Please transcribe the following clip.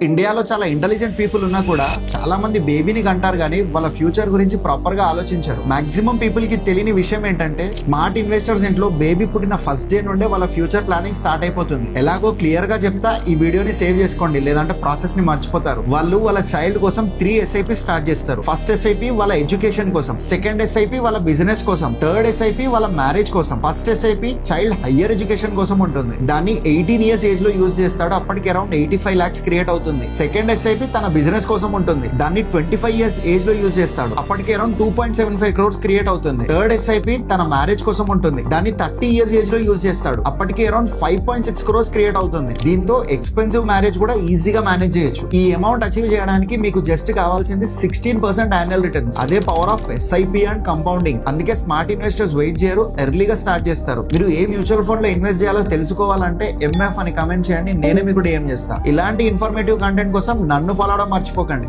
ఇండియాలో చాలా intelligent people ఉన్నా కూడా చాలా మంది బేబీని కంటారు కానీ వాళ్ళ ఫ్యూచర్ గురించి ప్రాపర్ గా ఆలోచించారు. మాక్సిమం పీపుల్ కి తెలియని విషయం ఏంటంటే స్మార్ట్ ఇన్వెస్టర్స్ ఇంట్లో బేబీ పుట్టిన ఫస్ట్ డే నుండే వాళ్ళ ఫ్యూచర్ ప్లానింగ్ స్టార్ట్ అయిపోతుంది. ఎలాగో క్లియర్ గా చెప్తా, ఈ వీడియోని సేవ్ చేసుకోండి లేదంటే ప్రాసెస్ ని మర్చిపోతారు. వాళ్ళు వాళ్ళ చైల్డ్ కోసం 3 SIP స్టార్ట్ చేస్తారు. ఫస్ట్ SIP వాళ్ళ ఎడ్యుకేషన్ కోసం, సెకండ్ SIP వాళ్ళ బిజినెస్ కోసం, థర్డ్ SIP వాళ్ళ మ్యారేజ్ కోసం. First SIP child higher education కోసం ఉంటుంది. దాన్ని 18 years ఏజ్ లో యూజ్ చేస్తాడు. అప్పటికి అరౌండ్ 85 lakhs క్రియేట్ అవుతుంది. సెకండ్ SIP తన బిజినెస్ కోసం ఉంటుంది. దాన్ని 25 years ఏజ్ లో యూజ్ చేస్తాడు. అప్పటికి అరౌండ్ 2.75 crores క్రియేట్ అవుతుంది. థర్డ్ SIP తన మ్యారేజ్ కోసం ఉంటుంది. దాన్ని 30 years ఏజ్ లో యూజ్ చేస్తాడు. అప్పటికి అరౌండ్ 5.6 crores క్రియేట్ అవుతుంది. దీంతో ఎక్స్పెన్సివ్ మ్యారేజ్ కూడా ఈజీగా మేనేజ్ చేయొచ్చు. ఈ అమౌంట్ అచీవ్ చేయడానికి మీకు జస్ట్ కావాల్సింది 16% యాన్యువల్ రిటర్న్స్. అదే power of SIP and compounding. అందుకే స్మార్ట్ ఇన్వెస్టర్స్ వెయిట్ చేయరు, ఎర్లీగా స్టార్ట్ చేస్తారు. మీరు ఏ మ్యూచువల్ ఫండ్ లో ఇన్వెస్ట్ చేయాలో తెలుసుకోవాలంటే MF అని కమెంట్ చేయండి, నేనే మీకు DM చేస్తా. ఇలాంటి ఇన్ఫర్మేటివ్ కంటెంట్ కోసం నన్ను ఫాలో అవడం మర్చిపోకండి.